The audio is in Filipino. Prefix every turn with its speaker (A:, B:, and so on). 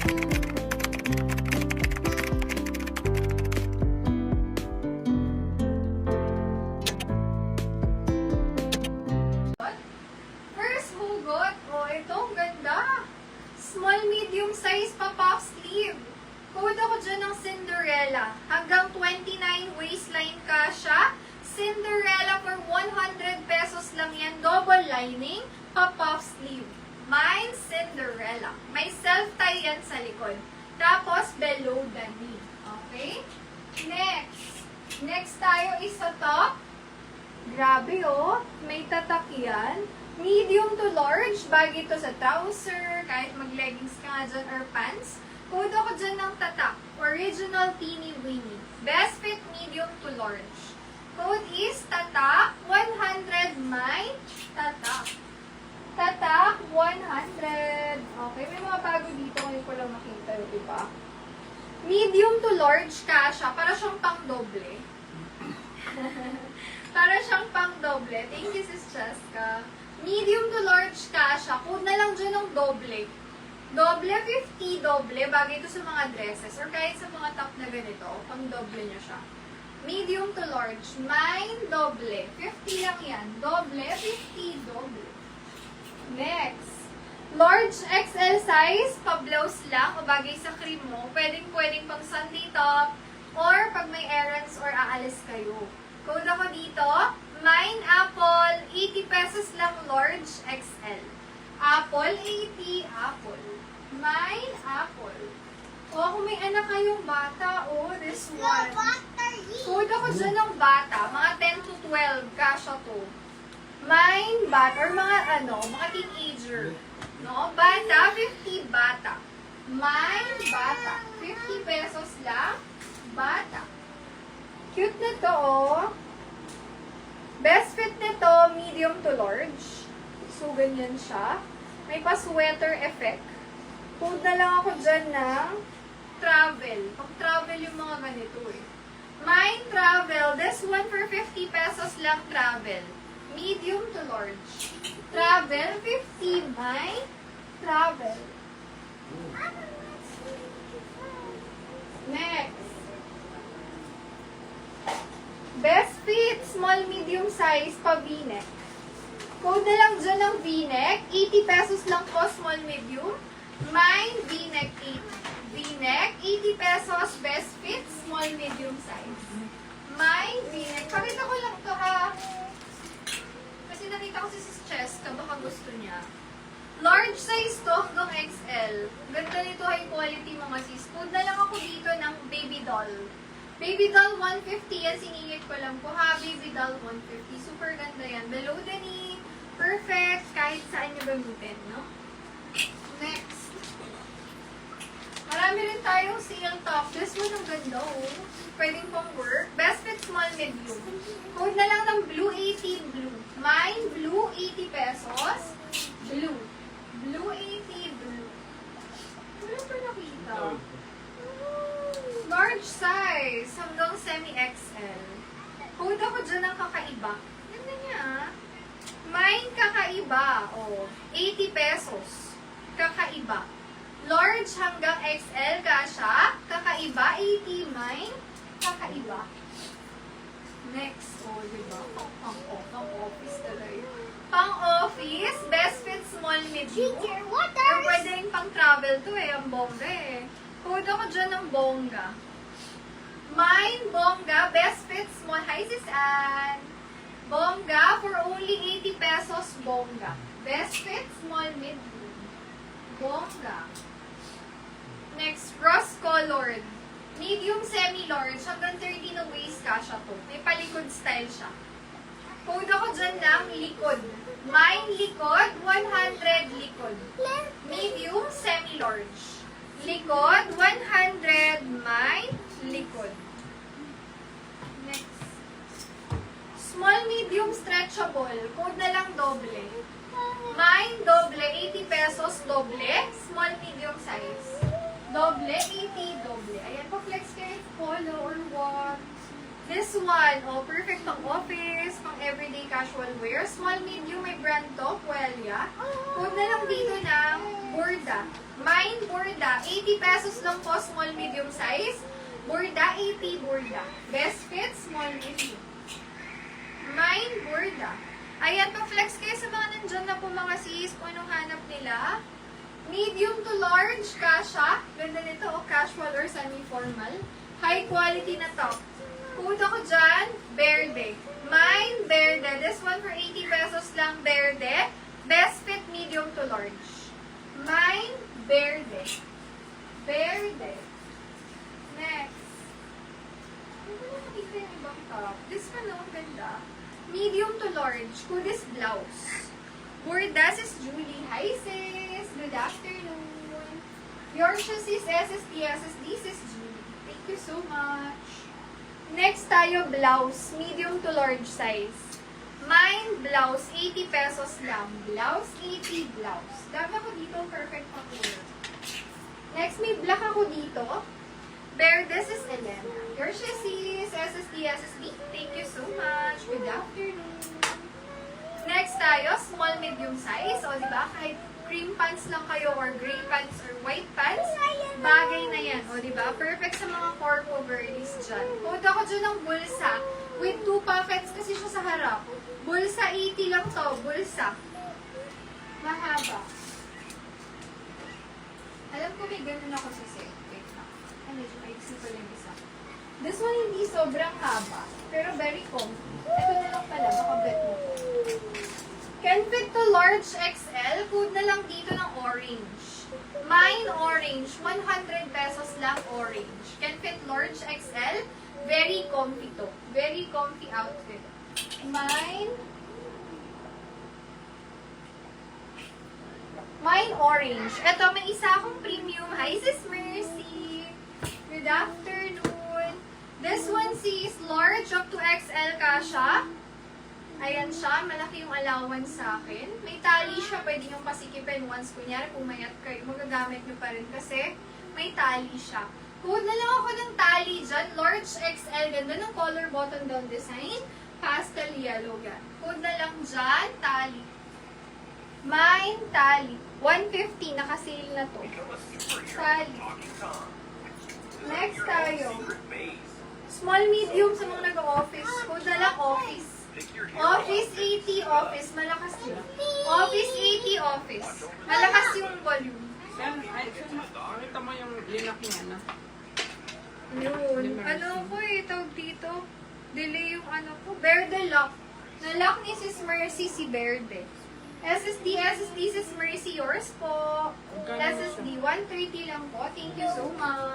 A: First hugot. Oh, ito, ang ganda. Small, medium size pa puff sleeve. Code ako dyan ng Cinderella. Hanggang 29 waistline kasha. Cinderella for 100 pesos lang yan. Double lining, pa puff sleeve. Mine, Cinderella. May self-tie yan sa likod. Tapos, below the knee. Okay? Next. Next tayo is sa top. Grabe oh. May tatak yan. Medium to large. Bagay ito sa trouser. Kahit mag-leggings ka nga dyan or pants. Code ako dyan ng tatak. Original teeny weeny. Best fit medium to large. Code is tatak 100. My tatak. Tatak 100. Okay, may mga bago dito. Ngayon ko lang makita, diba? Medium to large kasha. Para siyang pang doble. Para siyang pang doble. Thank you, Sis Cheska. Medium to large kasha. Code na lang dyan ng doble. Doble, 50 doble. Bagay ito sa mga dresses. Or kahit sa mga top na ganito. Pang doble niya siya. Medium to large. Mine, doble. 50 lang yan. Doble, 50 doble. Next. Large XL size. Pa-blouse lang. O bagay sa cream mo. Pwedeng pang Sunday top. Or pag may errands or aalis kayo. Code ako dito. Mine, Apple. 80 pesos lang large XL. Apple, 80. Apple. Mine, Apple. O, kung may anak kayong bata, this one. Code ako dyan ng bata. Mga 10 to 12. Kasha to. Mine, bata. Or mga teenager. No? Bata, 50 bata. Mine, bata. 50 pesos lang. Bata. Cute na to, oh. Best fit nito, medium to large. So, ganyan siya. May pa-sweater effect. Code na lang ako dyan ng travel. Pag-travel yung mga ganito eh. Mine travel. This one for 50 pesos lang travel. Medium to large. Travel, 50. Mine travel. Next. Best fit, small, medium size, pa V-neck. Code na lang dyan ng V-neck. 80 pesos lang po, small, medium. Mine, V-neck, 80. V-neck, 80 pesos, best fit, small, medium size. Mine, V-neck. Pakita ko lang to ha. Kasi nakita ko si Sis Cheska, baka gusto niya. Large size to hanggang XL. Ganda nito, high quality mga sis. Code na lang ako dito ng baby doll. Baby doll 150 yan, siningit ko lang po ha. Baby doll 150. Super ganda yan. Below the knee. Perfect. Kahit saan nyo gamitin, no? Next. Marami rin tayong sale top. This one ang ganda, oh. Pwedeng pang work. Best fit small medium. Code na lang ng blue 80 blue. Mine blue 80 pesos. Blue. Blue 80 blue. Wala pa nakita. Large size, hanggang semi-XL. Code ako dyan ng kakaiba. Ganda niya. Mine kakaiba. 80 pesos. Kakaiba. Large hanggang XL kasha. Kakaiba. 80. Mine kakaiba. Next. Diba? Pang-office talaga. Pang-office. Best fit small medium. Or pwede rin pang-travel to eh. Ang bongga eh. Code ako dyan ng bongga. Mine, bongga, best fit, small. Hi, Sis Ann. Bongga for only 80 pesos, bongga. Best fit, small, medium. Bongga. Next, rose-colored. Medium, semi-large. Hanggang 30 na waist kasha to. May palikod style siya. Code ako dyan ng likod. Mine, likod, 100 likod. Medium, semi-large. Likod, 100. Mine, likod. Next. Small, medium, stretchable. Code na lang doble. Mine, doble. 80 pesos, doble. Small, medium size. Doble, 80, doble. Ayan, pa-flex kayo polo or what. This one, perfect pang office, pang everyday casual wear. Small, medium, may brand to, Puelia. Code na lang dito ng Borda. Mine, Borda. ganda. 80 pesos lang po, small, medium size. Burda, 80, burda. Best fit, small, medium. Mine, burda. Ayan, pa-flex kayo sa mga nandyan na po mga sis, kung anong hanap nila. Medium to large, kasha. Ganda nito, o casual or semi-formal. High quality na to. Code ako dyan, Verde. Mine, Verde. This one for 80 pesos lang, Verde. Best fit, medium to large. Mine, Verde. Verde. Next. Ano ba nakikita yung ibang top? This one, oh, ganda. Medium to large. Kudis blouse. Burdas is Julie. Hi, sis. Good afternoon. Yours is SSD. SSD is Julie. Thank you so much. Next tayo, blouse. Medium to large size. Mine, blouse. 80 pesos lang. Blouse, 80 blouse. Dami ako dito. Perfect pa color. Next, may black ako dito. Verdes is Elena. Yours is SSD. SSD. Thank you so much. Good afternoon. Next tayo, small, medium size. O, diba? Kahit cream pants lang kayo or gray pants or white pants, bagay na yan. O, diba? Perfect sa mga corpo girlies dyan. Code ako dyan ng bulsa with 2 pockets kasi siya sa harap. Bulsa, 80 lang to. Bulsa. Mahaba. Alam ko may ganun ako sa set. Wait lang. Ay, medyo maiksi pa lang isa. This one hindi sobrang haba, pero very comfy. Ito na lang pala, baka bet mo ko. Can fit to large XL. Code na lang dito ng orange. Mine orange. 100 pesos lang orange. Can fit large XL. Very comfy to. Very comfy outfit. Mine orange. Ito, may isa akong premium. Hi, Sis Mercy. Good afternoon. This one sis, large up to XL kasha. Ayan siya, malaki yung allowance sa akin. May tali siya, pwede nyo pasikipin once. Kunyari, pumayat kayo, magagamit nyo pa rin kasi may tali siya. Code na lang ako ng tali dyan. Large XL, ganda ng color button down design. Pastel yellow yan. Code na lang dyan, tali. Mine, tali. 150, nakasale na to. Tali. Next tayo. Small, medium sa mga nag-office. Code na lang office. Office 80, office. Malakas yun. Office 80, office. Malakas yung volume.
B: Nakita mo yung linak niya na.
A: Yun. Ano ko eh, tawag dito. Delay yung ano ko. Verde lock. Na-lock ni Sis Mercy si Verde. SSD, Sis Mercy, yours po. SSD, 130 lang po. Thank you so much.